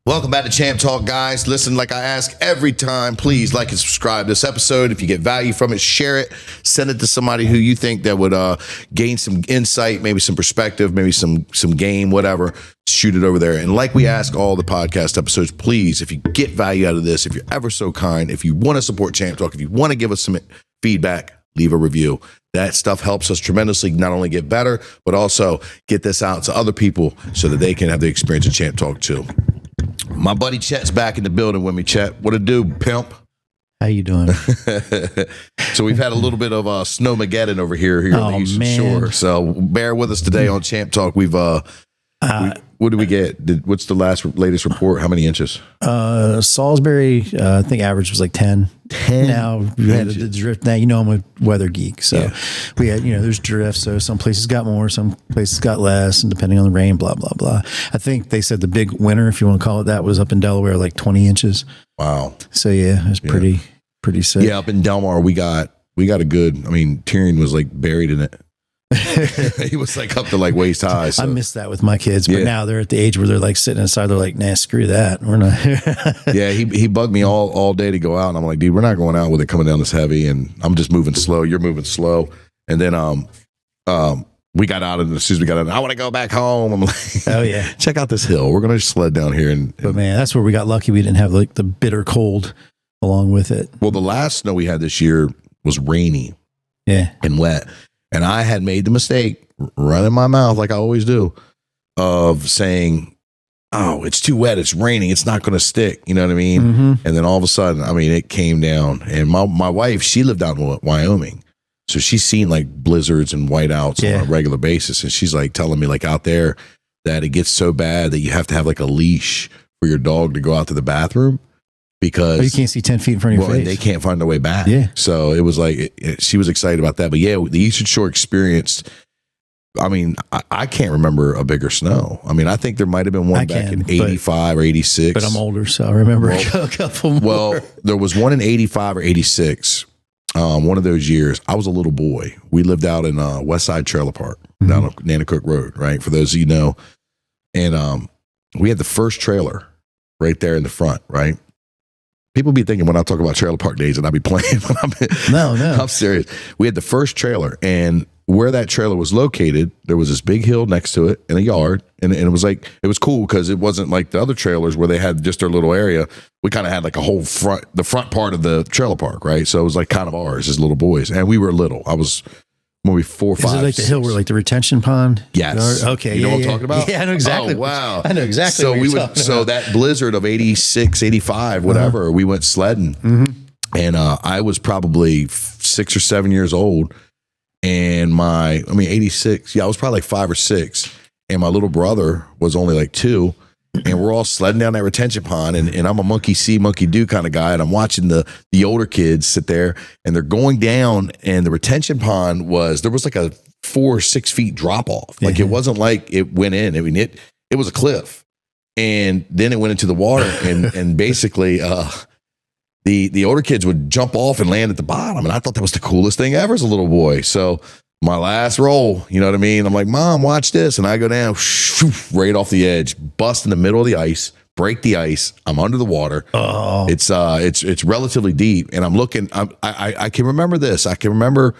Welcome back to Champ Talk, guys. Listen, like I ask every time, please like and subscribe to this episode. If you get value from it, share it. Send it to somebody who you think that would gain some insight, maybe some perspective, maybe some game, whatever. Shoot it over there. And like we ask all the podcast episodes, please, if you get value out of this, if you're ever so kind, if you want to support Champ Talk, if you want to give us some feedback, leave a review. That stuff helps us tremendously, not only get better, but also get this out to other people so that they can have the experience of Champ Talk too. My buddy Chet's back in the building with me. Chet, what it do, pimp? How you doing? So we've had a little bit of Snowmageddon over here on the Houston Shore. So bear with us today on Champ Talk. We've what did we get? What's the latest report? How many inches? Salisbury, I think average was like 10. 10 now we had the drift. Now I'm a weather geek, so we had there's drift. So some places got more, some places got less, and depending on the rain, blah blah blah. I think they said the big winter, if you want to call it that, was up in Delaware, like 20 inches. Wow. So it was pretty sick. Yeah, up in Delmar, we got a good. I mean, Tyrion was like buried in it. He was like up to like waist high. So. I missed that with my kids, but now they're at the age where they're like sitting inside. They're like, nah, screw that. We're not. Yeah, he bugged me all day to go out, and I'm like, dude, we're not going out with it coming down this heavy, and I'm just moving slow. You're moving slow, and then we got out, and as soon as we got out, I want to go back home. I'm like, oh yeah, check out this hill. We're gonna sled down here, but man, that's where we got lucky. We didn't have like the bitter cold along with it. Well, the last snow we had this year was rainy, and wet. And I had made the mistake, running my mouth like I always do, of saying, oh, it's too wet, it's raining, it's not going to stick. You know what I mean? Mm-hmm. And then all of a sudden, I mean, it came down. And my wife, she lived out in Wyoming. So she's seen like blizzards and whiteouts on a regular basis. And she's like telling me like out there that it gets so bad that you have to have like a leash for your dog to go out to the bathroom. Because you can't see 10 feet in front of your face. They can't find their way back. Yeah. So it was like, she was excited about that. But yeah, the Eastern Shore experienced, I mean, I can't remember a bigger snow. I mean, I think there might have been one back in 85 or 86. But I'm older, so I remember a couple more. Well, there was one in 85 or 86. One of those years, I was a little boy. We lived out in West Side Trailer Park down on Nanticoke Road, right? For those of you know. And we had the first trailer right there in the front, right? People be thinking when I talk about trailer park days and I be playing. No. I'm serious. We had the first trailer, and where that trailer was located, there was this big hill next to it in a yard. And it was like, it was cool because it wasn't like the other trailers where they had just their little area. We kind of had like a whole the front part of the trailer park, right? So it was like kind of ours as little boys. And we were little. I was maybe 4 or 5. Is it like the hill where like the retention pond? Yes. Okay. You know what I'm talking about? Yeah, I know exactly. Oh, wow. I know exactly. So that blizzard of 86, 85, whatever, we went sledding. Mm-hmm. And I was probably 6 or 7 years old. And 86. Yeah, I was probably like 5 or 6. And my little brother was only like 2. And we're all sledding down that retention pond, and I'm a monkey see, monkey do kind of guy, and I'm watching the older kids sit there, and they're going down, and the retention pond there was like a 4 or 6 feet drop off. Like it wasn't like it went in. I mean, it was a cliff, and then it went into the water, and basically the older kids would jump off and land at the bottom, and I thought that was the coolest thing ever as a little boy. So my last roll, you know what I mean? I'm like, Mom, watch this. And I go down right off the edge, bust in the middle of the ice, break the ice. I'm under the water. Oh. It's relatively deep. And I'm looking, I can remember this. I can remember,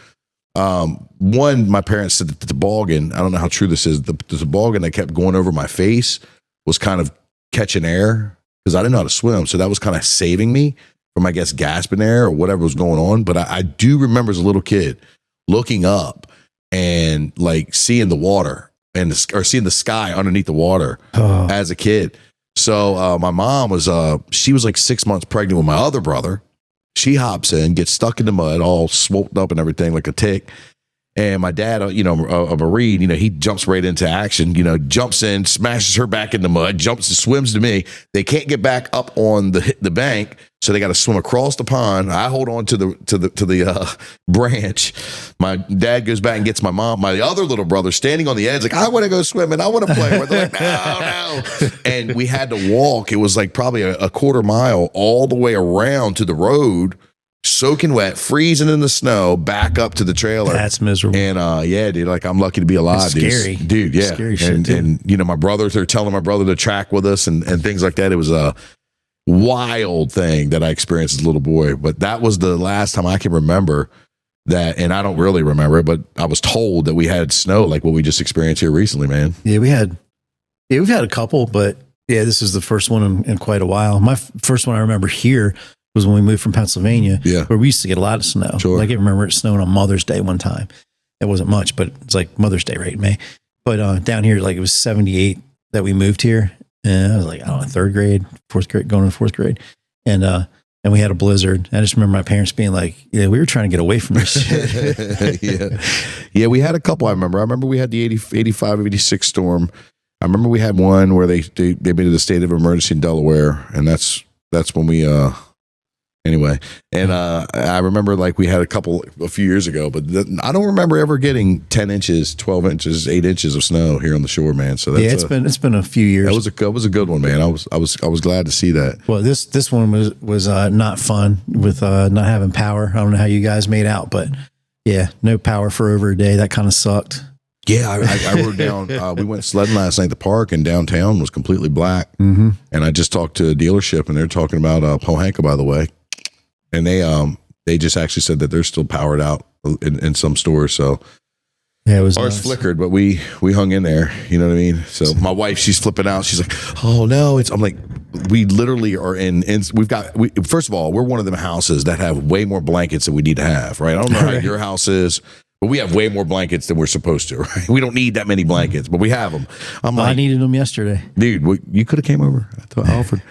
one, my parents said that the toboggan, I don't know how true this is, the toboggan that kept going over my face was kind of catching air because I didn't know how to swim. So that was kind of saving me from, I guess, gasping air or whatever was going on. But I do remember as a little kid looking up and like seeing the water or seeing the sky underneath the water as a kid. So my mom she was like 6 months pregnant with my other brother. She hops in, gets stuck in the mud, all swollen up and everything like a tick. And my dad, a Marine, he jumps right into action, jumps in, smashes her back in the mud, jumps and swims to me. They can't get back up on the bank, so they got to swim across the pond. I hold on to the branch. My dad goes back and gets my mom, my other little brother, standing on the edge, like, I want to go swimming, I want to play. They're like, no. And we had to walk. It was like probably a quarter mile all the way around to the road soaking wet, freezing in the snow, back up to the trailer. That's miserable. And yeah, dude, like I'm lucky to be alive. It's scary. Dude. Yeah. Scary shit, too. And you know, my brothers are telling my brother to track with us and things like that. It was a wild thing that I experienced as a little boy. But that was the last time I can remember that, and I don't really remember it, but I was told that we had snow like what we just experienced here recently, man. Yeah, we've had a couple, but yeah, this is the first one in quite a while. My first one I remember here was when we moved from Pennsylvania, where we used to get a lot of snow. Sure. Like I remember it snowing on Mother's Day one time. It wasn't much, but it's like Mother's Day, right, in May. But down here, like it was 78 that we moved here. And I was like, I don't know, third grade, fourth grade, going into fourth grade. And we had a blizzard. I just remember my parents being like, yeah, we were trying to get away from this shit. Yeah, we had a couple. I remember we had the 85, 86 storm. I remember we had one where they made it a state of emergency in Delaware. And that's when we, anyway. And I remember like we had a few years ago, but I don't remember ever getting 10 inches, 12 inches, 8 inches of snow here on the shore, man. So that's it's been a few years. That was a good one, man. I was glad to see that. Well, this one was not fun with not having power. I don't know how you guys made out, but yeah, no power for over a day. That kind of sucked. Yeah, I rode down. We went sledding last night at the park, and downtown was completely black. Mm-hmm. And I just talked to a dealership, and they're talking about Pohanka, by the way. And they just actually said that they're still powered out in some stores. So yeah, it was ours flickered, but we hung in there. You know what I mean? So my wife, she's flipping out. She's like, "Oh no!" I'm like, we literally are in. First of all, we're one of them houses that have way more blankets than we need to have. Right? I don't know how your house is. But we have way more blankets than we're supposed to, right? We don't need that many blankets, but we have them. I needed them yesterday. Dude, you could have came over. I offered.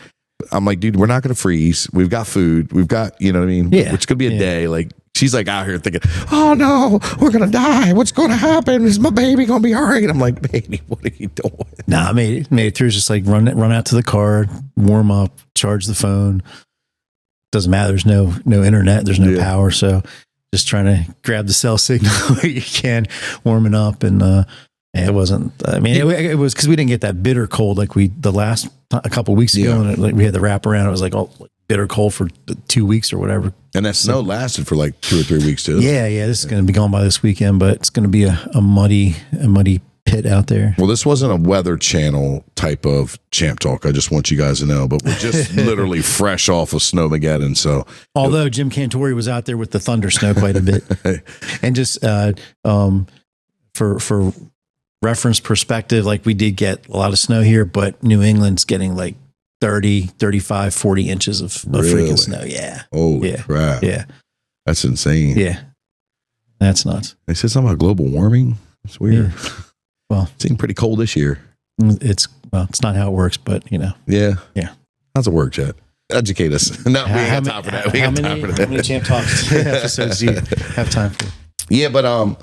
I'm like, dude, we're not going to freeze. We've got food. We've got, you know what I mean? Yeah. Which could be a day. Like, she's like out here thinking, oh no, we're going to die. What's going to happen? Is my baby going to be all right? I'm like, baby, what are you doing? Nah, I made it through. Just like run out to the car, warm up, charge the phone. Doesn't matter. There's no internet. There's no power. So just trying to grab the cell signal where you can, warming up. And it wasn't, I mean, it was because we didn't get that bitter cold like a couple of weeks ago. And like we had the wrap around. It was like bitter cold for 2 weeks or whatever. And that snow lasted for like 2 or 3 weeks too. Yeah. This is going to be gone by this weekend, but it's going to be a muddy pit out there. Well, this wasn't a Weather Channel type of champ talk. I just want you guys to know, but we're just literally fresh off of Snowmageddon. So, although Jim Cantori was out there with the thunder snow quite a bit, and just for reference perspective, like we did get a lot of snow here, but New England's getting like 30, 35, 40 inches of freaking snow. Yeah. Holy crap. Yeah. That's insane. Yeah. That's nuts. They said something about global warming. It's weird. Yeah. Well, it seemed pretty cold this year. It's not how it works, but you know. Yeah. Yeah. How's it work, Chet? Educate us. No, we ain't got time for that. How many Champ Talks episodes do you have time for? Yeah, but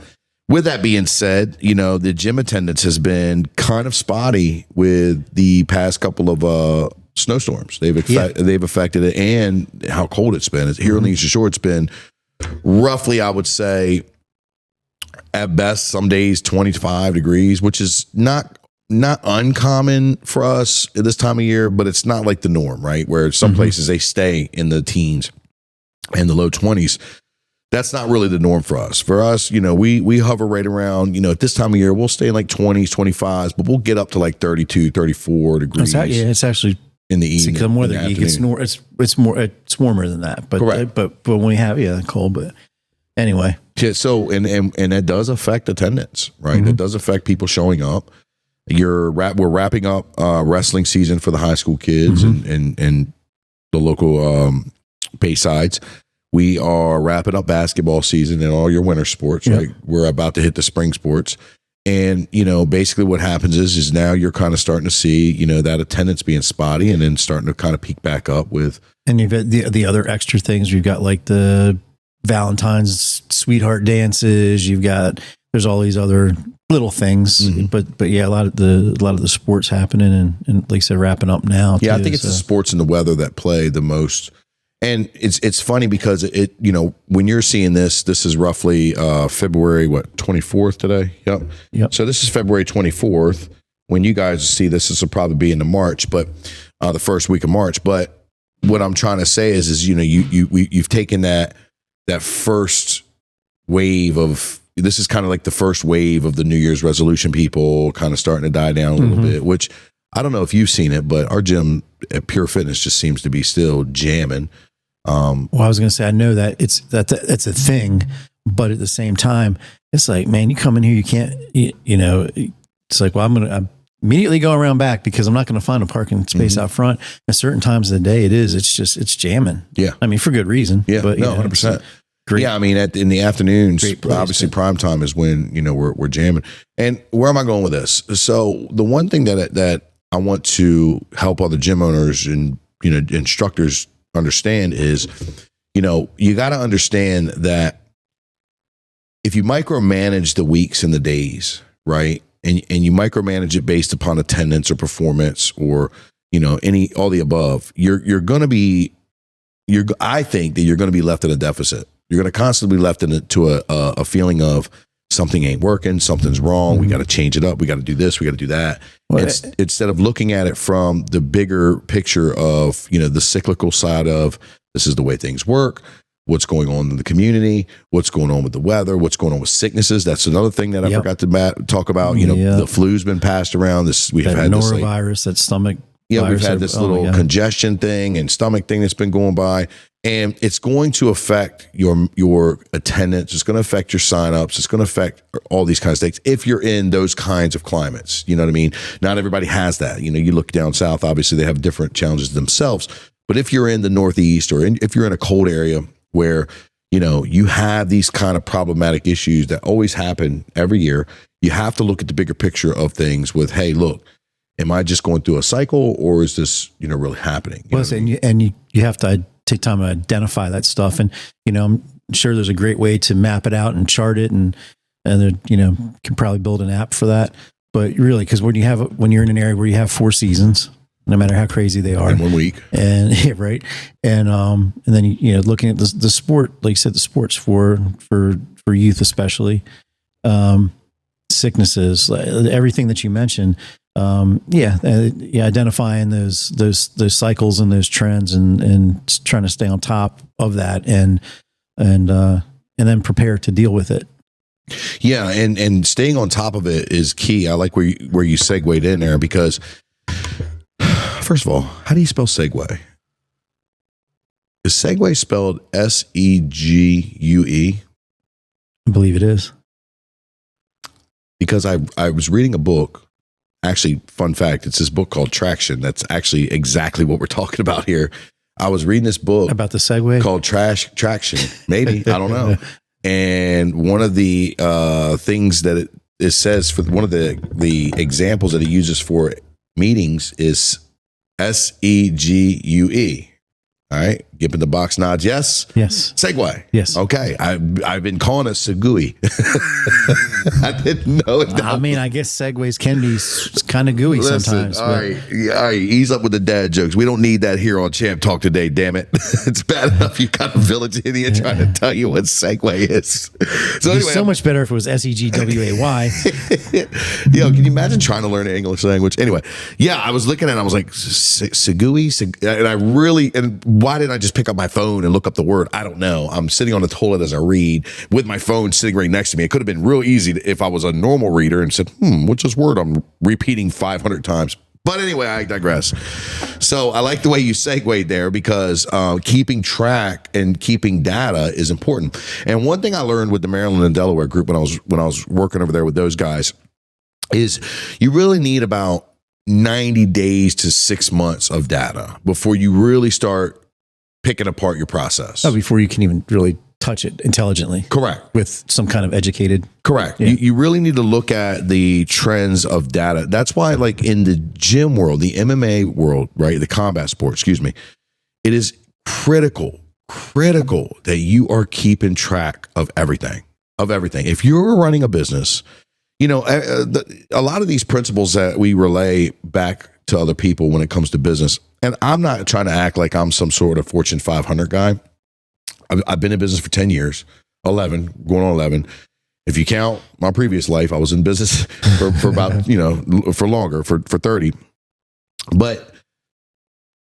with that being said, you know, the gym attendance has been kind of spotty with the past couple of snowstorms. They've affected it, and how cold it's been. Here on the Eastern Shore, it's been roughly, I would say, at best, some days 25 degrees, which is not uncommon for us at this time of year, but it's not like the norm, right? Where some places they stay in the teens and the low 20s. That's not really the norm for us. For us, you know, we hover right around, you know, at this time of year, we'll stay in like 20s, 25s, but we'll get up to like 32, 34 degrees. It's actually in the evening. It's more than geek. It's warmer than that. But correct. But when we have cold, but anyway. Yeah, so and that does affect attendance, right? That does affect people showing up. We're wrapping up wrestling season for the high school kids and the local Baysides. We are wrapping up basketball season and all your winter sports, right? We're about to hit the spring sports. And, you know, basically what happens is now you're kind of starting to see, you know, that attendance being spotty and then starting to kind of peak back up with. And you've got the other extra things. You've got like the Valentine's sweetheart dances. There's all these other little things, but yeah, a lot of the sports happening and like I said, wrapping up now. Yeah, I think it's the sports and the weather that play the most. And it's funny because it you know, when you're seeing this is roughly February 24th today. Yep. So this is February 24th. When you guys see this will probably be into March, but the first week of March. But what I'm trying to say is you've taken that first wave of, this is kind of like the first wave of the New Year's resolution people kind of starting to die down a little bit, which I don't know if you've seen it, but our gym at Pure Fitness just seems to be still jamming. Well, I was going to say, I know that that's a thing, but at the same time, it's like, man, you come in here, you can't, it's like, well, I'm immediately go around back because I'm not going to find a parking space out front. At certain times of the day, it's jamming. Yeah. I mean, for good reason. Yeah. But, 100%. Great. Yeah. I mean, in the afternoons, obviously too. prime time is when, we're jamming. And where am I going with this? So the one thing that I want to help other gym owners and, instructors understand is, you got to understand that if you micromanage the weeks and the days, right? And you micromanage it based upon attendance or performance or, all the above, you're going to be, I think that you're going to be left in a deficit. You're going to constantly be left into a feeling of something ain't working, something's wrong. We got to change it up. We got to do this. We got to do that. Well, instead of looking at it from the bigger picture of, the cyclical side of this is the way things work. What's going on in the community, what's going on with the weather, what's going on with sicknesses. That's another thing that I forgot to talk about. The flu's been passed around. We've had this norovirus, that stomach. We've had this little congestion thing and stomach thing that's been going by, and it's going to affect your attendance. It's going to affect your signups. It's going to affect all these kinds of things if you're in those kinds of climates. You know what I mean? Not everybody has that. You look down south, obviously they have different challenges themselves. But if you're in the Northeast or if you're in a cold area where, you have these kind of problematic issues that always happen every year, you have to look at the bigger picture of things with, hey, look, am I just going through a cycle or is this, really happening? You have to take time to identify that stuff. And, I'm sure there's a great way to map it out and chart it and can probably build an app for that. But really, because when you're in an area where you have 4 seasons, no matter how crazy they are in 1 week, and right, and then looking at the sport, like you said, the sports for youth especially, sicknesses, everything that you mentioned, identifying those cycles and those trends and trying to stay on top of that and then prepare to deal with it. Yeah, and staying on top of it is key. I like where you segued in there because. First of all, how do you spell segue? Is segue spelled S-E-G-U-E? I believe it is. Because I was reading a book. Actually, fun fact, it's this book called Traction. That's actually exactly what we're talking about here. I was reading this book. About the segue? Called Traction. Maybe. I don't know. And one of the things that it says for one of the examples that it uses for meetings is S-E-G-U-E. All right. Giving the box nods. Yes. Yes. Segue. Yes. Okay. I've been calling it Segui. I didn't know it. I mean, I guess segues can be kind of gooey sometimes. All right. Ease up with the dad jokes. We don't need that here on Champ Talk today. Damn it. It's bad enough you got a village idiot trying to tell you what segue is. So anyway, so much better if it was S-E-G-W-A-Y. Yo, can you imagine trying to learn an English language? Anyway, I was looking at it. I was like, Segui? And why didn't I just pick up my phone and look up the word? I don't know. I'm sitting on the toilet as I read with my phone sitting right next to me. It could have been real easy if I was a normal reader and said, what's this word I'm repeating 500 times? But anyway, I digress. So I like the way you segued there because keeping track and keeping data is important. And one thing I learned with the Maryland and Delaware group when I was working over there with those guys is you really need about 90 days to 6 months of data before you really start picking apart your process. Oh, before you can even really touch it intelligently. Correct. With some kind of educated. Correct. Yeah. You really need to look at the trends of data. That's why, like in the gym world, the MMA world, right? The combat sport, excuse me, it is critical that you are keeping track of everything. If you're running a business, a lot of these principles that we relay back to other people when it comes to business, and I'm not trying to act like I'm some sort of Fortune 500 guy. I've been in business for 10 years, 11, going on 11. If you count my previous life, I was in business for about, for longer, for 30. But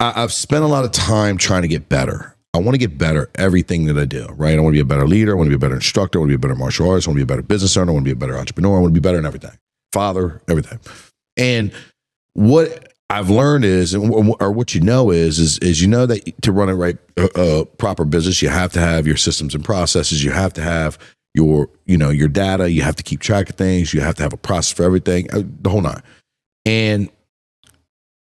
I've spent a lot of time trying to get better. I want to get better at everything that I do, right? I want to be a better leader. I want to be a better instructor. I want to be a better martial artist. I want to be a better business owner. I want to be a better entrepreneur. I want to be better in everything. Father, everything. And what I've learned is, or what you know is you know that to run a right, proper business, you have to have your systems and processes. You have to have your data. You have to keep track of things. You have to have a process for everything, the whole nine. And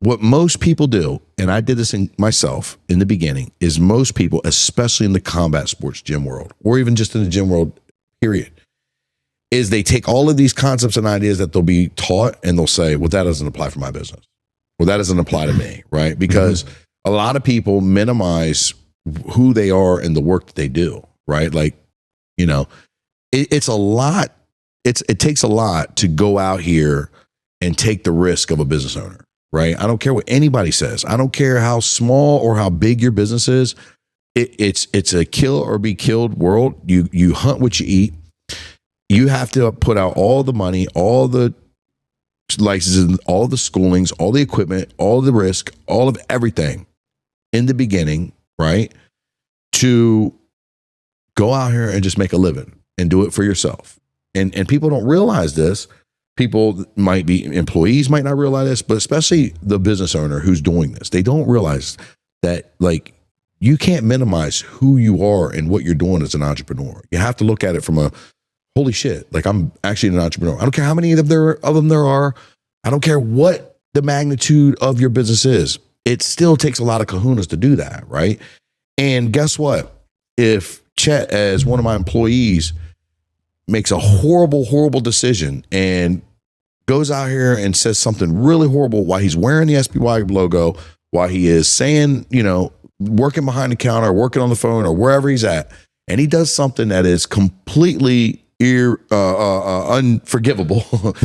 what most people do, and I did this myself in the beginning, is most people, especially in the combat sports gym world, or even just in the gym world, period, is they take all of these concepts and ideas that they'll be taught and they'll say, well, that doesn't apply for my business. Well, that doesn't apply to me, right? Because a lot of people minimize who they are and the work that they do, right? Like, it's a lot. It takes a lot to go out here and take the risk of a business owner, right? I don't care what anybody says. I don't care how small or how big your business is. It's a kill or be killed world. You hunt what you eat. You have to put out all the money, all the licenses, all the schoolings, all the equipment, all the risk, all of everything in the beginning, right? To go out here and just make a living and do it for yourself. And people don't realize this. People might be, employees might not realize this, but especially the business owner who's doing this. They don't realize that, like, you can't minimize who you are and what you're doing as an entrepreneur. You have to look at it from a, holy shit, like, I'm actually an entrepreneur. I don't care how many of them there are. I don't care what the magnitude of your business is. It still takes a lot of kahunas to do that, right? And guess what? If Chet, as one of my employees, makes a horrible, horrible decision and goes out here and says something really horrible while he's wearing the SPY logo, while he is saying, working behind the counter, working on the phone, or wherever he's at, and he does something that is completely unforgivable,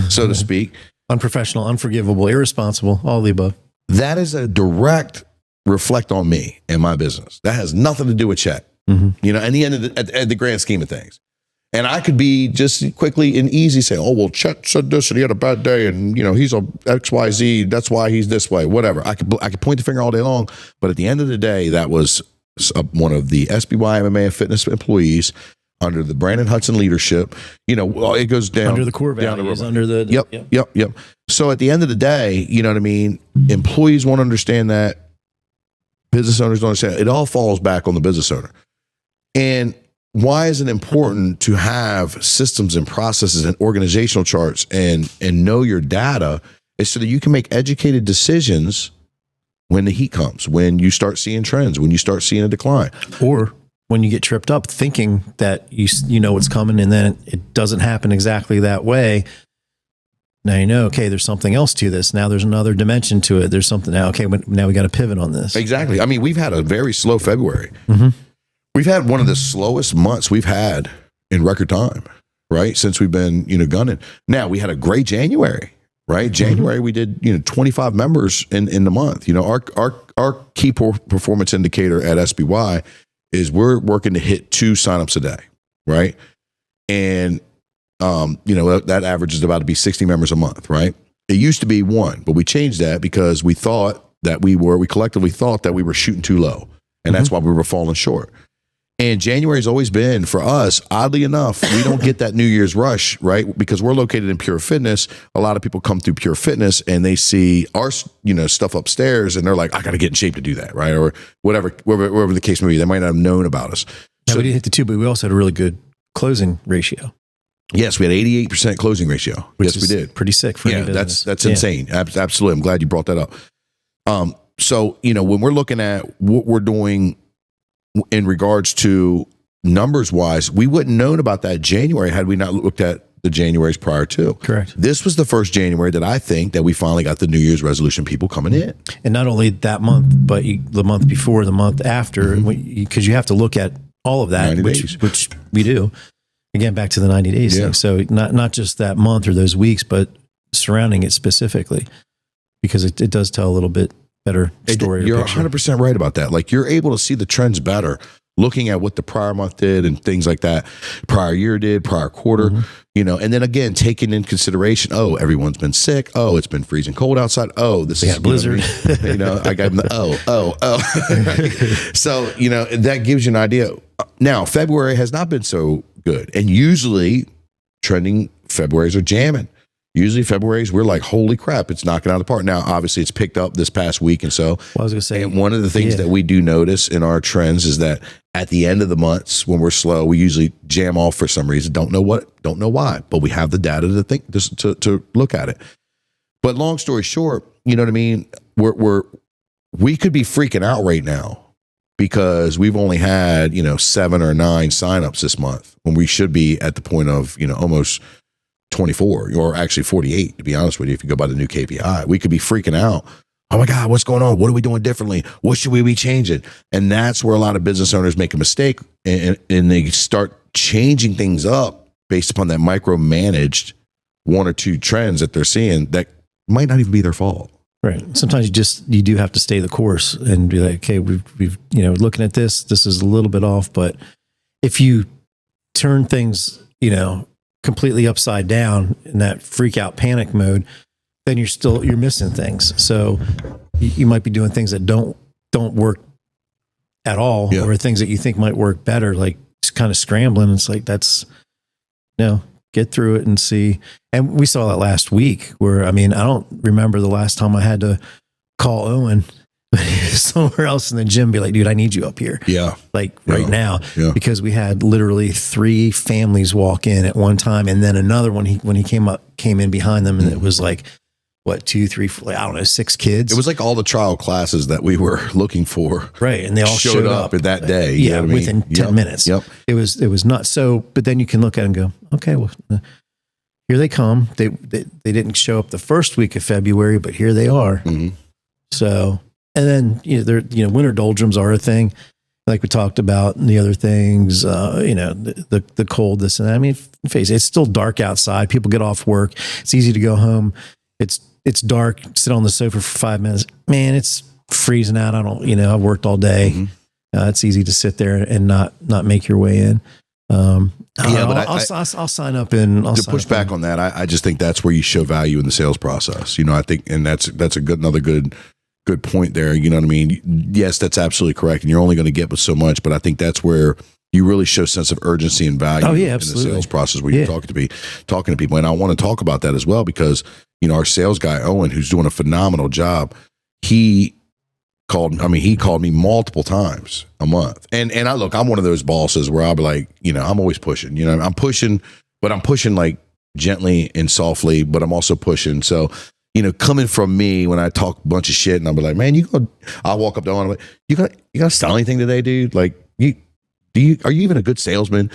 so to speak. Unprofessional, unforgivable, irresponsible, all the above. That is a direct reflect on me and my business. That has nothing to do with Chet. In the end of at the grand scheme of things. And I could be just quickly and easy saying, oh, well, Chet said this and he had a bad day and, he's a XYZ. That's why he's this way, whatever. I could point the finger all day long. But at the end of the day, that was one of the SBY MMA and fitness employees under the Branden Hudson leadership. It goes down. Under the core values, under the. Yep. So at the end of the day, you know what I mean? Employees won't understand that. Business owners don't understand. It all falls back on the business owner. And why is it important to have systems and processes and organizational charts and know your data? Is so that you can make educated decisions when the heat comes, when you start seeing trends, when you start seeing a decline. Or when you get tripped up thinking that you know what's coming and then it doesn't happen exactly that way. Now okay, there's something else to this. Now there's another dimension to it. There's something now, okay, now we got to pivot on this. Exactly. I mean, we've had a very slow February. We've had one of the slowest months we've had in record time, right? Since we've been, gunning. Now we had a great January, right? January we did, 25 members in the month. Our key performance indicator at SBY is we're working to hit 2 signups a day, right? And that average is about to be 60 members a month, right? It used to be 1, but we changed that because we collectively thought that we were shooting too low, and that's why we were falling short. And January's always been, for us, oddly enough, we don't get that New Year's rush, right? Because we're located in Pure Fitness. A lot of people come through Pure Fitness and they see our, stuff upstairs and they're like, I got to get in shape to do that, right? Or whatever the case may be. They might not have known about us. So we didn't hit the 2, but we also had a really good closing ratio. Yes, we had 88% closing ratio. Yes, we did. Pretty sick for any business. That's insane. Absolutely. I'm glad you brought that up. So, when we're looking at what we're doing in regards to numbers wise, we wouldn't known about that January had we not looked at the Januaries prior to. Correct. This was the first January that I think that we finally got the New Year's resolution people coming in. And not only that month, but the month before, the month after, because you have to look at all of that, which we do. Again, back to the 90 days thing. So not just that month or those weeks, but surrounding it specifically, because it does tell a little bit better story. You're 100% right about that. Like, you're able to see the trends better looking at what the prior month did and things like that, prior year did, prior quarter, and then again, taking in consideration, oh, everyone's been sick. Oh, it's been freezing cold outside. Oh, this is a blizzard. I got the, So, that gives you an idea. Now, February has not been so good. And usually trending Februarys are jamming. Usually Februarys, we're like, holy crap, it's knocking out of the park. Now, obviously, it's picked up this past week. And so, I was going to say, and one of the things that we do notice in our trends is that at the end of the months, when we're slow, we usually jam off for some reason. Don't know why, but we have the data to think, to look at it. But long story short, you know what I mean? We could be freaking out right now because we've only had, 7 or 9 signups this month when we should be at the point of, almost 24 or actually 48, to be honest with you. If you go by the new KPI, we could be freaking out. Oh my God, what's going on? What are we doing differently? What should we be changing? And that's where a lot of business owners make a mistake and they start changing things up based upon that micromanaged 1 or 2 trends that they're seeing that might not even be their fault. Right. Sometimes you do have to stay the course and be like, okay, we've looking at this is a little bit off, but if you turn things, completely upside down in that freak out panic mode, then you're missing things. So you might be doing things that don't work at all, or things that you think might work better, like just kind of scrambling. It's like, get through it and see. And we saw that last week where, I don't remember the last time I had to call Owen somewhere else in the gym, be like, dude, I need you up here. Yeah. Right now, because we had literally 3 families walk in at one time. And then another one, when he came in behind them, and it was like, 2, 3, 4, 6 kids. It was like all the trial classes that we were looking for. Right. And they all showed up at that day. Yeah. Within 10 minutes. Yep. It was nuts. So, but then you can look at it and go, okay, well, here they come. They didn't show up the first week of February, but here they are. Mm-hmm. So, and then, winter doldrums are a thing, like we talked about, and the other things, the cold, this and that. Face it, it's still dark outside. People get off work. It's easy to go home. It's dark, sit on the sofa for 5 minutes. Man, it's freezing out. I've worked all day. Mm-hmm. It's easy to sit there and not make your way in. I'll sign up and I'll to push back on that. I just think that's where you show value in the sales process. I think, and that's another good point there. You know what I mean? Yes, that's absolutely correct. And you're only going to get with so much, but I think that's where you really show sense of urgency and value in the sales process where you're talking to people. And I want to talk about that as well, because, our sales guy, Owen, who's doing a phenomenal job, he called me multiple times a month. And I'm one of those bosses where I'll be like, I'm always pushing, I'm pushing, but I'm pushing like gently and softly, but I'm also pushing. So, coming from me when I talk a bunch of shit and I'll be like, man, I'll walk up to Owen, I'm like, you gonna sell anything today, dude? Like, are you even a good salesman?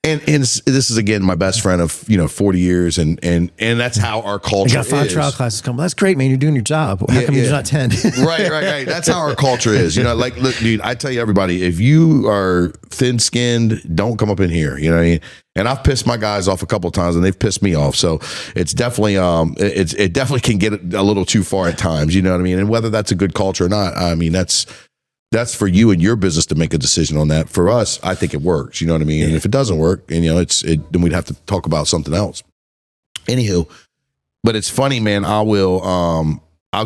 And this is again my best friend of 40 years, and that's how our culture is. You got 5 trial classes coming. That's great, man. You're doing your job. How come you're not 10? Right. That's how our culture is. Look, dude, I tell you, everybody, if you are thin-skinned, don't come up in here. You know what I mean? And I've pissed my guys off a couple of times, and they've pissed me off. So it's definitely it definitely can get a little too far at times. You know what I mean? And whether that's a good culture or not, that's for you and your business to make a decision on that. For us, I think it works. You know what I mean? Yeah. And if it doesn't work, and then we'd have to talk about something else. Anywho, but it's funny, man. I'll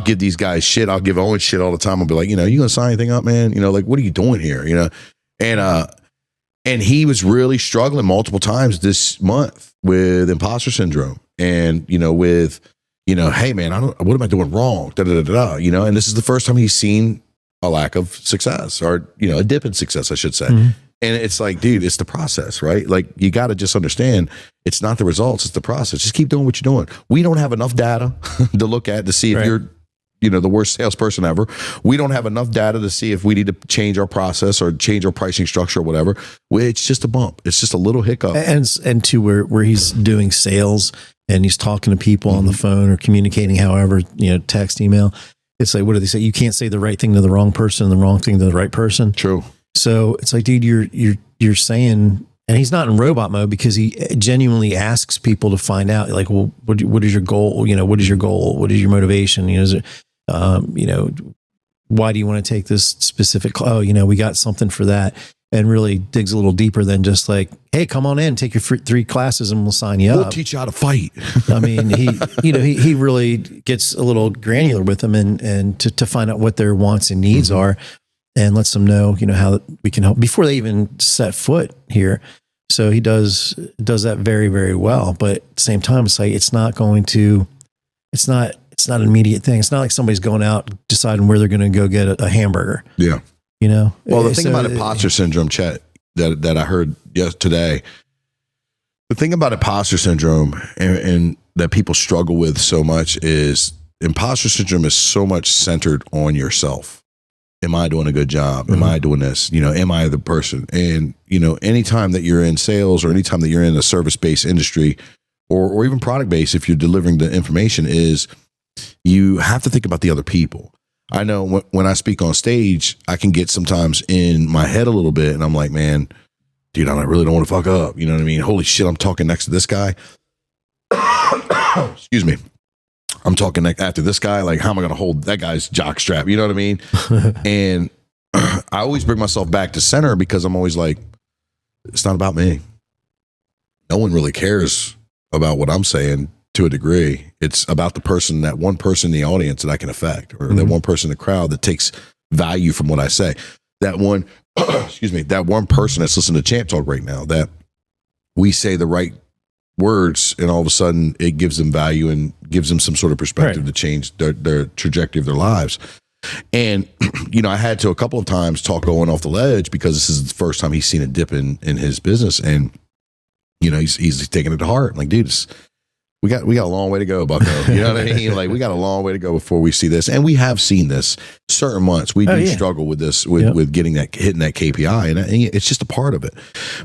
give these guys shit. I'll give Owen shit all the time. I'll be like, you gonna sign anything up, man? Like, what are you doing here? And he was really struggling multiple times this month with imposter syndrome, and with hey man, what am I doing wrong? And this is the first time he's seen a lack of success, or a dip in success, I should say. Mm-hmm. And it's like, dude, it's the process, right? Like, you got to just understand, it's not the results, it's the process. Just keep doing what you're doing. We don't have enough data to look at to see if you're the worst salesperson ever. We don't have enough data to see if we need to change our process or change our pricing structure or whatever. It's just a bump. It's just a little hiccup. And to where he's doing sales and he's talking to people on the phone or communicating, however, text, email. It's like, what do they say? You can't say the right thing to the wrong person and the wrong thing to the right person. True. So it's like, dude, you're saying, and he's not in robot mode, because he genuinely asks people to find out, like, well, what is your goal? What is your goal? What is your motivation? Is it, why do you want to take this specific? We got something for that. and really digs a little deeper than just like, hey, come on in, take your 3 classes and we'll sign you We'll up. teach you how to fight. I mean, he really gets a little granular with them and to find out what their wants and needs are, and lets them know, how we can help before they even set foot here. So he does that very, very well. But at the same time, it's like, it's not an immediate thing. It's not like somebody's going out deciding where they're going to go get a hamburger. Yeah. Well, the thing about imposter syndrome, Chet, that I heard today, the thing about imposter syndrome and that people struggle with so much is imposter syndrome is so much centered on yourself. Am I doing a good job? Am I doing this? Am I the person? And, anytime that you're in sales or anytime that you're in a service-based industry or even product-based, if you're delivering the information, is you have to think about the other people. I know when I speak on stage, I can get sometimes in my head a little bit and I'm like, man, dude, I really don't want to fuck up. You know what I mean? Holy shit, I'm talking next to this guy. Excuse me. I'm talking after this guy. Like, how am I going to hold that guy's jock strap? You know what I mean? And I always bring myself back to center because I'm always like, it's not about me. No one really cares about what I'm saying to a degree. It's about that one person in the audience that I can affect, or that one person in the crowd that takes value from what I say. That one, that one person that's listening to Champ Talk right now, that we say the right words and all of a sudden it gives them value and gives them some sort of perspective to change their trajectory of their lives. And, I had to a couple of times talk Owen off the ledge because this is the first time he's seen a dip in his business. And, he's taking it to heart. Like, dude, we got a long way to go, bucko. You know what I mean? Like, we got a long way to go before we see this. And we have seen this certain months. We do struggle with this, with hitting that KPI. And it's just a part of it.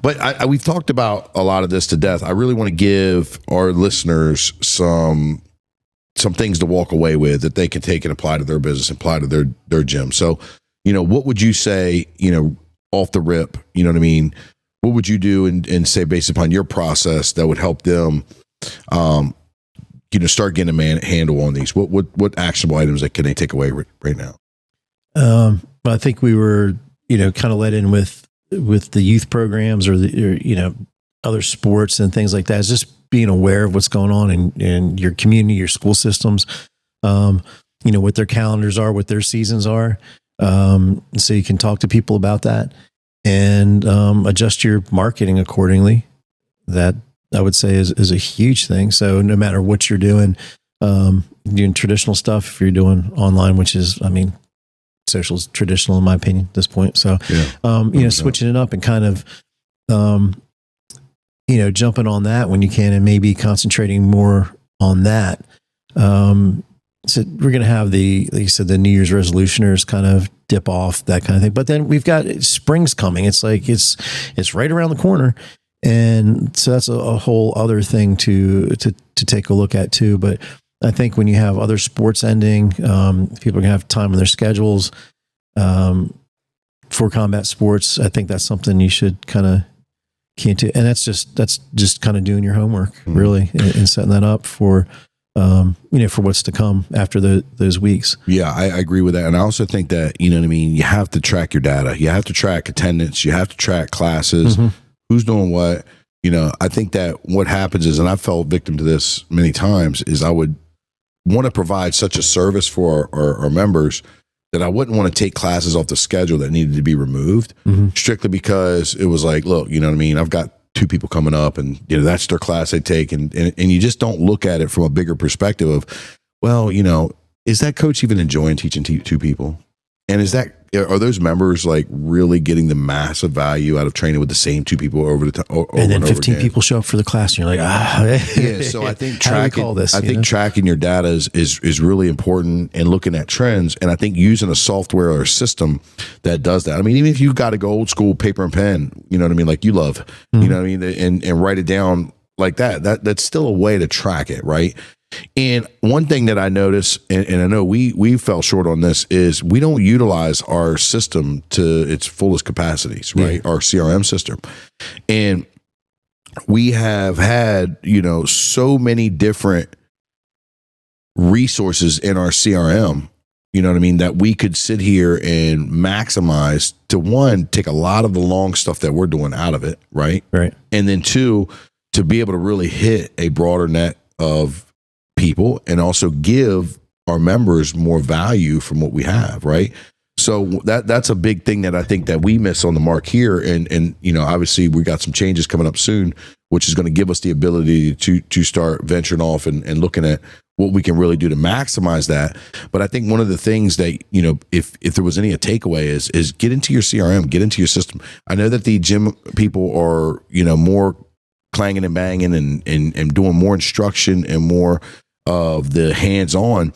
But we've talked about a lot of this to death. I really want to give our listeners some things to walk away with that they can take and apply to their business, apply to their gym. So, what would you say, off the rip, you know what I mean? What would you do and say based upon your process that would help them start getting a handle on these? What actionable items can they take away right now? I think we were, kind of let in with the youth programs or other sports and things like that. It's just being aware of what's going on in your community, your school systems, what their calendars are, what their seasons are. So you can talk to people about that and adjust your marketing accordingly. That I would say is a huge thing. So no matter what you're doing traditional stuff, if you're doing online, which is, social is traditional in my opinion at this point. So, switching it up and kind of, jumping on that when you can and maybe concentrating more on that. So we're going to have like you said, the New Year's resolutioners kind of dip off, that kind of thing. But then we've got spring's coming. It's like, it's right around the corner. And so that's a whole other thing to take a look at too. But I think when you have other sports ending, people are going to have time on their schedules for combat sports. I think that's something you should kind of key into. And that's just kind of doing your homework really and setting that up for, for what's to come after those weeks. Yeah, I agree with that. And I also think that, you have to track your data. You have to track attendance. You have to track classes. Who's doing what? I think that what happens is, and I've fell victim to this many times, is I would want to provide such a service for our members that I wouldn't want to take classes off the schedule that needed to be removed strictly because it was like, look, I've got 2 people coming up and, that's their class they take. And you just don't look at it from a bigger perspective of, well, is that coach even enjoying teaching 2 people? And are those members like really getting the massive value out of training with the same 2 people over the time? And then 15 people show up for the class, and you're like, yeah. So I think tracking your data is really important, and looking at trends. And I think using a software or a system that does that. Even if you've got to go old school paper and pen, like you love, and write it down like that's still a way to track it, right? And one thing that I notice, and I know we fell short on this, is we don't utilize our system to its fullest capacities, right? Yeah. Our CRM system. And we have had, so many different resources in our CRM you know what I mean, that we could sit here and maximize to, one, take a lot of the long stuff that we're doing out of it, right? Right. And then two, to be able to really hit a broader net of people and also give our members more value from what we have, right? So that's a big thing that I think that we miss on the mark here. And you know, obviously we got some changes coming up soon, which is going to give us the ability to start venturing off and looking at what we can really do to maximize that. But I think one of the things that, you know, if there was any takeaway is get into your CRM, get into your system. I know that the gym people are, you know, more clanging and banging and doing more instruction and more of the hands-on.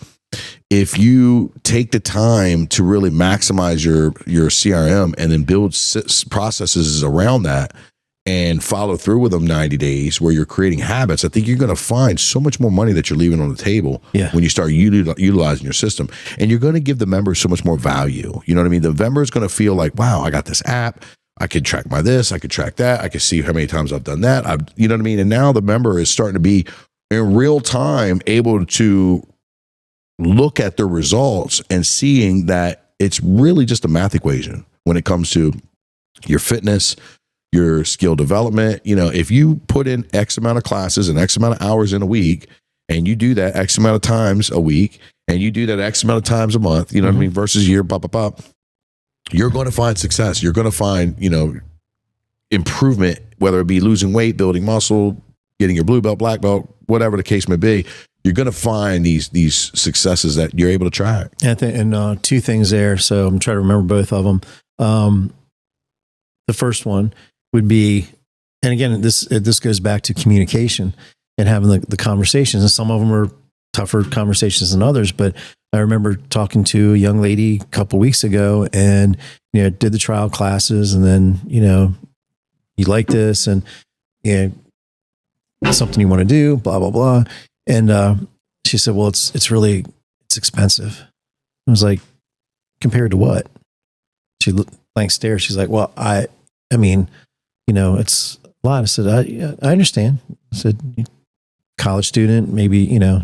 If you take the time to really maximize your CRM and then build processes around that and follow through with them 90 days where you're creating habits, I think you're going to find so much more money that you're leaving on the table when you start utilizing your system. And you're going to give the members so much more value. You know what I mean? The member is going to feel like, wow, I got this app. I could track my this. I could track that. I could see how many times I've done that. You know what I mean? And now the member is starting to be in real time able to look at their results and seeing that it's really just a math equation when it comes to your fitness, your skill development. You know, if you put in X amount of classes and X amount of hours in a week, and you do that X amount of times a week, and you do that X amount of times a month, you know what I mean, versus year, you're going to find success. You're going to find, you know, improvement, whether it be losing weight, building muscle, getting your blue belt, black belt, whatever the case may be. You're going to find these successes that you're able to track. And two things there. So I'm trying to remember both of them. The first one would be, and again, this goes back to communication and having the conversations. And some of them are tougher conversations than others. But I remember talking to a young lady a couple weeks ago, and you know, did the trial classes, and then you know, you like this, and you know, something you want to do, blah blah blah. And she said, well, it's expensive. I was like, compared to what? She blank stare. She's like, well, I mean, you know, it's a lot. I said, I understand. I said, college student, maybe, you know,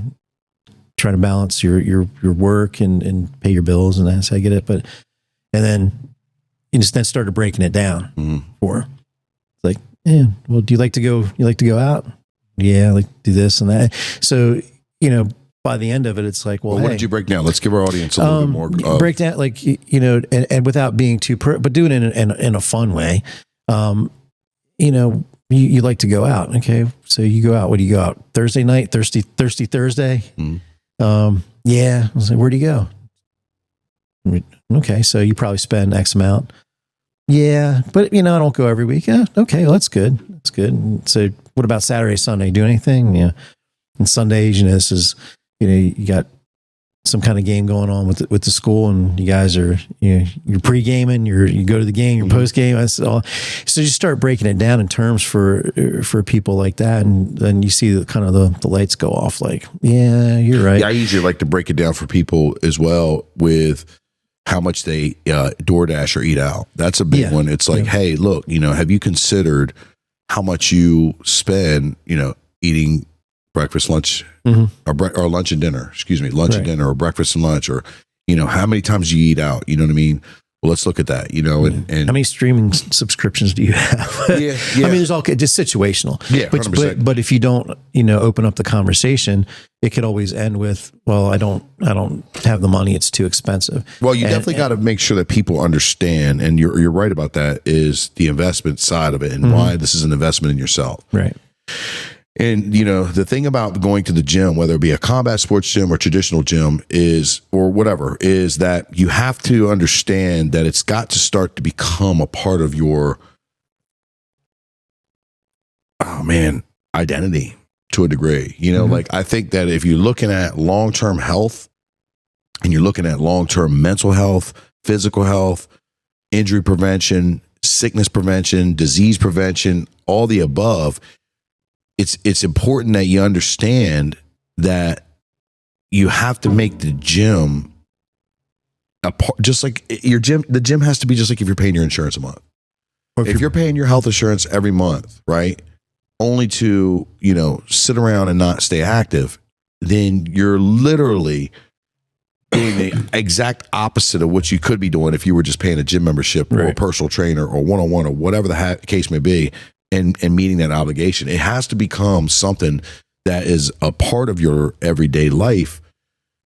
trying to balance your work and pay your bills, and that's how I get it. But, and then you just then started breaking it down for her. It's like, yeah, well, do you like to go out? Yeah, I like to do this and that. So, you know, by the end of it, it's like, well, what did you break down? Let's give our audience a little bit more. Break down, like, you know, and without being too, but doing it in a fun way. You know, you like to go out. Okay. So you go out. What do you go out? Thursday night, thirsty Thursday. Yeah. I was like, where do you go? Okay. So you probably spend X amount. Yeah. But you know, I don't go every week. Yeah. Okay. Well, that's good. That's good. And so what about Saturday, Sunday? Do anything? Yeah. And Sundays, you know, this is, you know, you got some kind of game going on with the school, and you guys are, you know, you're pre-gaming, you go to the game, you're post-game. That's all. So you start breaking it down in terms for people like that, and then you see the lights go off. Like, yeah, you're right. Yeah, I usually like to break it down for people as well with how much they DoorDash or eat out. That's a big one. It's like, hey, look, you know, have you considered how much you spend, you know, eating breakfast, lunch, or lunch and dinner, lunch and dinner, or breakfast and lunch, or, you know, how many times you eat out, you know what I mean? Well, let's look at that, you know, and how many streaming subscriptions do you have? Yeah. I mean, there's all just situational. Yeah. 100%. But if you don't, you know, open up the conversation, it could always end with, well, I don't have the money. It's too expensive. Well, you definitely got to make sure that people understand, and you're right about that, is the investment side of it and why this is an investment in yourself. Right. And, you know, the thing about going to the gym, whether it be a combat sports gym or traditional gym or whatever, is that you have to understand that it's got to start to become a part of your, identity to a degree. You know, like, I think that if you're looking at long-term health and you're looking at long-term mental health, physical health, injury prevention, sickness prevention, disease prevention, all the above, it's important that you understand that you have to make the gym a part, just like your gym. The gym has to be just like if you're paying your insurance a month. Or if you're paying your health insurance every month, right, only to, you know, sit around and not stay active, then you're literally doing the exact opposite of what you could be doing if you were just paying a gym membership or a personal trainer or one-on-one or whatever the case may be, and meeting that obligation. It has to become something that is a part of your everyday life,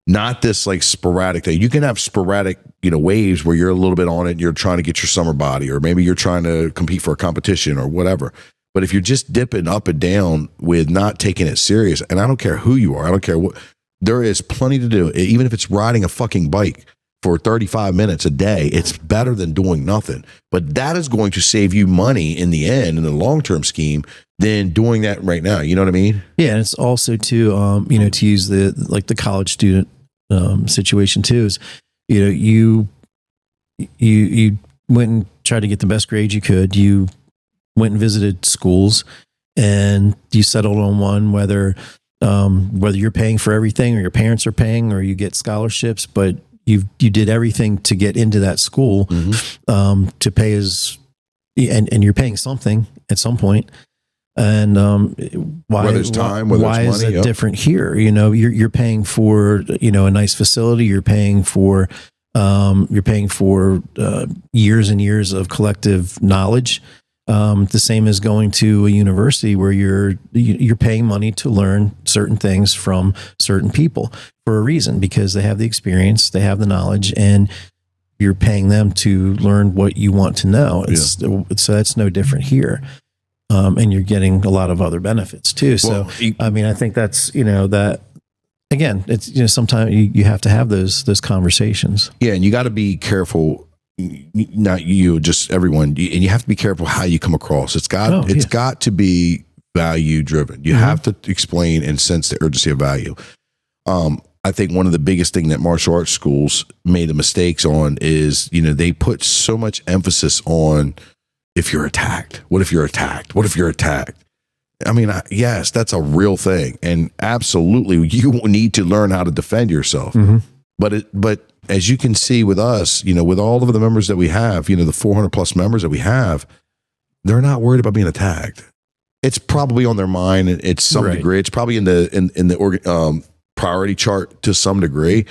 not this like sporadic thing. You can have sporadic, waves where you're a little bit on it and you're trying to get your summer body, or maybe you're trying to compete for a competition or whatever. But if you're just dipping up and down with not taking it serious, and I don't care who you are, I don't care what, there is plenty to do. Even if it's riding a fucking bike for 35 minutes a day, it's better than doing nothing. But that is going to save you money in the end, in the long-term scheme, than doing that right now. You know what I mean? Yeah. And it's also to, to use the college student situation too, is, you went and tried to get the best grades you could. You went and visited schools and you settled on one, whether you're paying for everything or your parents are paying or you get scholarships, but you did everything to get into that school, to pay and you're paying something at some point. And whether it's time, whether it's money, is it different here? You're paying for a nice facility. You're paying for years and years of collective knowledge. The same as going to a university where you're paying money to learn certain things from certain people for a reason, because they have the experience, they have the knowledge, and you're paying them to learn what you want to know. So that's no different here. And you're getting a lot of other benefits too. So, I think that's, that again, it's, sometimes you have to have those conversations. Yeah. And you got to be careful, not you, just everyone. And you have to be careful how you come across. It's got to be value driven. You have to explain and sense the urgency of value. I think one of the biggest thing that martial arts schools made the mistakes on is, they put so much emphasis on, if you're attacked, what if you're attacked? What if you're attacked? Yes, that's a real thing. And absolutely, you need to learn how to defend yourself. But as you can see with us, with all of the members that we have, the 400 plus members that we have, they're not worried about being attacked. It's probably on their mind. It's some degree. It's probably in the priority chart to some degree.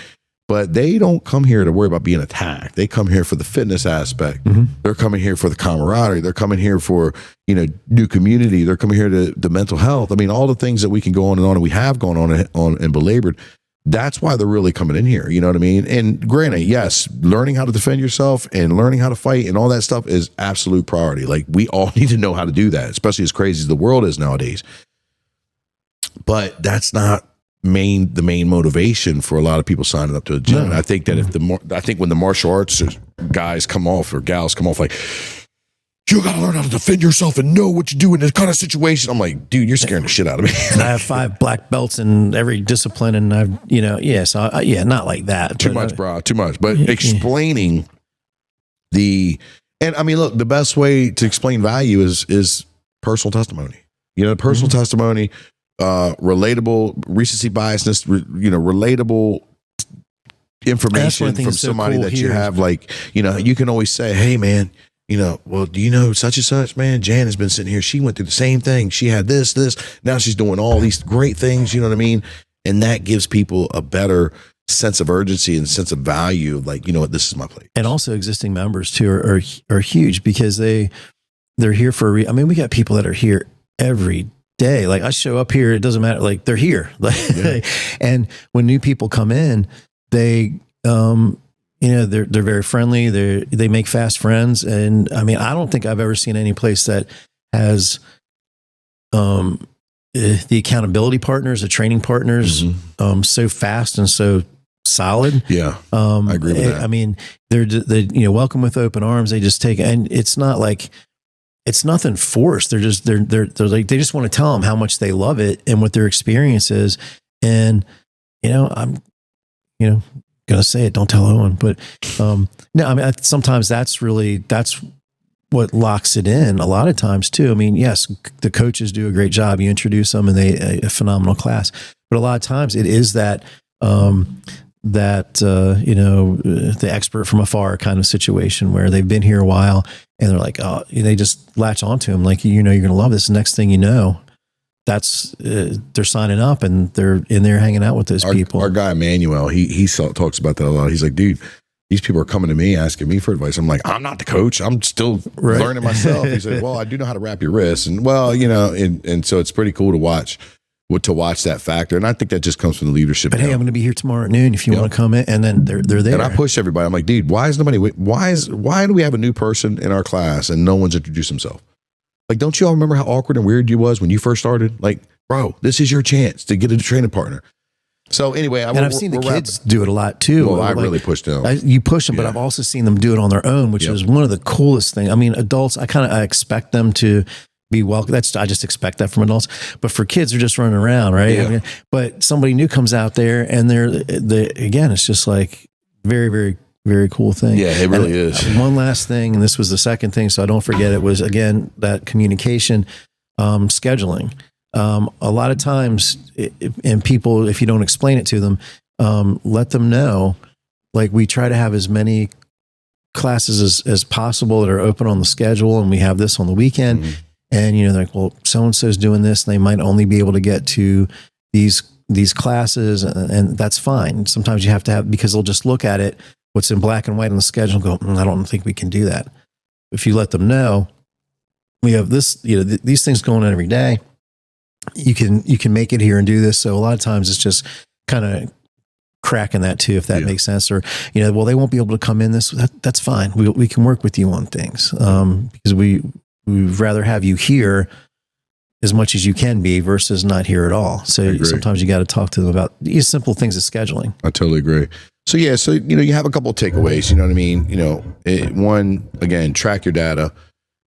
But they don't come here to worry about being attacked. They come here for the fitness aspect. They're coming here for the camaraderie. They're coming here for, new community. They're coming here to the mental health. all the things that we can go on and we have gone on and belabored. That's why they're really coming in here. You know what I mean? And granted, yes, learning how to defend yourself and learning how to fight and all that stuff is absolute priority. Like, we all need to know how to do that, especially as crazy as the world is nowadays. But that's not the main motivation for a lot of people signing up to a gym. And I think that when the martial arts guys come off or gals come off like, you got to learn how to defend yourself and know what you do in this kind of situation. I'm like, dude, you're scaring the shit out of me. And I have 5 black belts in every discipline, and I've, not like that. Too much, bro. Too much. But explaining the best way to explain value is personal testimony. Personal testimony. Relatable, recency biasness, relatable information from somebody that you have, like, you can always say, hey man, well, do you know such and such, man? Jan has been sitting here. She went through the same thing. She had this, now she's doing all these great things. You know what I mean? And that gives people a better sense of urgency and sense of value. Like, what, this is my place. And also existing members too are huge, because they're here for we got people that are here every day. Like, I show up here, it doesn't matter. Like, they're here. And when new people come in, they, they're very friendly. They make fast friends. And I don't think I've ever seen any place that has, the accountability partners, the training partners, so fast and so solid. Yeah. I agree with that. They're welcome with open arms. They just take, and it's not like, it's nothing forced. They're like, they just want to tell them how much they love it and what their experience is. And, I'm, going to say it, don't tell Owen, but, sometimes that's what locks it in a lot of times too. Yes, the coaches do a great job. You introduce them and a phenomenal class, but a lot of times it is that, the expert from afar kind of situation where they've been here a while and they're like, oh, they just latch onto him. Like, you're going to love this. The next thing you know, that's they're signing up and they're in there hanging out with those people. Our guy Emmanuel, he talks about that a lot. He's like, dude, these people are coming to me asking me for advice. I'm like, I'm not the coach. I'm still learning myself. He said, well, I do know how to wrap your wrists, and and so it's pretty cool to watch that factor. And I think that just comes from the leadership. But hey, I'm going to be here tomorrow at noon if you want to come in. And then they're there. And I push everybody. I'm like, dude, why do we have a new person in our class and no one's introduced himself? Like, don't you all remember how awkward and weird you was when you first started? Like, bro, this is your chance to get a training partner. So anyway, I've seen the kids do it a lot too. Well, I really push them. You push them, but I've also seen them do it on their own, which is one of the coolest things. I mean, adults, I expect them to be welcome. I just expect that from adults. But for kids, they're just running around, right? Yeah. I mean, but somebody new comes out there, and again, it's just like very, very, very cool thing. Yeah, it really is. One last thing, and this was the second thing, so I don't forget it, was again that communication, scheduling. A lot of times, and people, if you don't explain it to them, let them know. Like, we try to have as many classes as possible that are open on the schedule, and we have this on the weekend. Mm-hmm. And they're like, well, so and so's doing this, and they might only be able to get to these classes, and that's fine. Sometimes you have to have, because they'll just look at it, what's in black and white on the schedule, and go, I don't think we can do that. If you let them know, we have this, these things going on every day. You can make it here and do this. So a lot of times it's just kind of cracking that too, if that makes sense. Or, well, they won't be able to come in that's fine. We can work with you on things, because we'd rather have you here as much as you can be versus not here at all. So sometimes you got to talk to them about these simple things of scheduling. I totally agree. So you have a couple of takeaways, you know what I mean? One, again, track your data.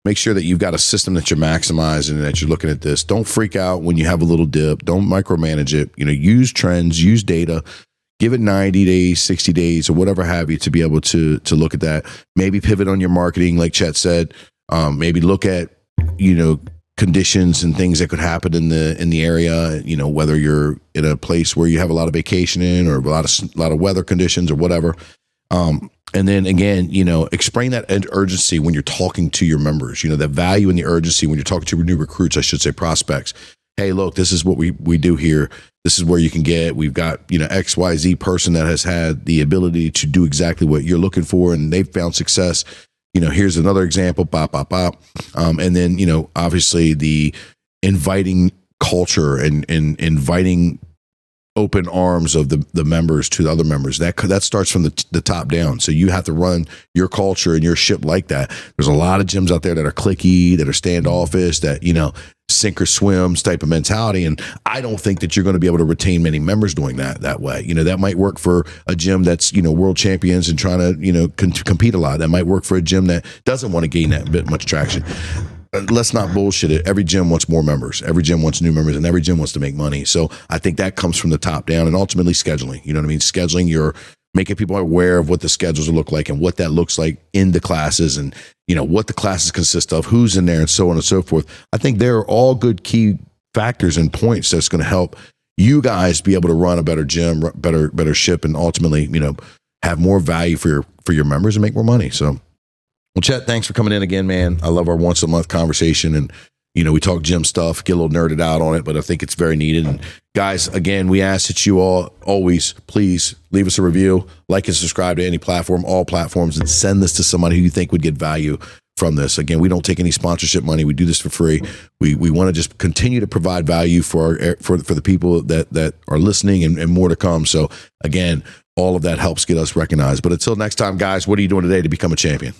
Make sure that you've got a system that you're maximizing and that you're looking at this. Don't freak out when you have a little dip. Don't micromanage it. Use trends, use data. Give it 90 days, 60 days, or whatever have you to be able to look at that. Maybe pivot on your marketing, like Chet said. Maybe look at, conditions and things that could happen in the area, whether you're in a place where you have a lot of vacationing or a lot of weather conditions or whatever. And then again, explain that urgency when you're talking to your members, the value and the urgency when you're talking to new recruits, I should say prospects. Hey, look, this is what we do here. This is where you can get, we've got, XYZ person that has had the ability to do exactly what you're looking for, and they've found success. Here's another example, bop, bop, bop. And then, obviously the inviting culture and inviting open arms of the members to the other members. That starts from the top down. So you have to run your culture and your ship like that. There's a lot of gyms out there that are cliquey, that are standoffish, that, sink or swims type of mentality. And I don't think that you're going to be able to retain many members doing that way. That might work for a gym that's, world champions and trying to, compete a lot. That might work for a gym that doesn't want to gain that bit much traction. Let's not bullshit it. Every gym wants more members. Every gym wants new members, and every gym wants to make money. So I think that comes from the top down, and ultimately scheduling. You know what I mean? Scheduling, you're making people aware of what the schedules will look like and what that looks like in the classes, and what the classes consist of, who's in there, and so on and so forth. I think they're all good key factors and points that's going to help you guys be able to run a better gym, better ship, and ultimately, have more value for your members and make more money. So. Well, Chet, thanks for coming in again, man. I love our once a month conversation, and we talk gym stuff, get a little nerded out on it, but I think it's very needed. And guys, again, we ask that you all always please leave us a review, like and subscribe to any platform, all platforms, and send this to somebody who you think would get value from this. Again, we don't take any sponsorship money. We do this for free. We want to just continue to provide value for the people that are listening, and more to come. So again, all of that helps get us recognized. But until next time, guys, what are you doing today to become a champion?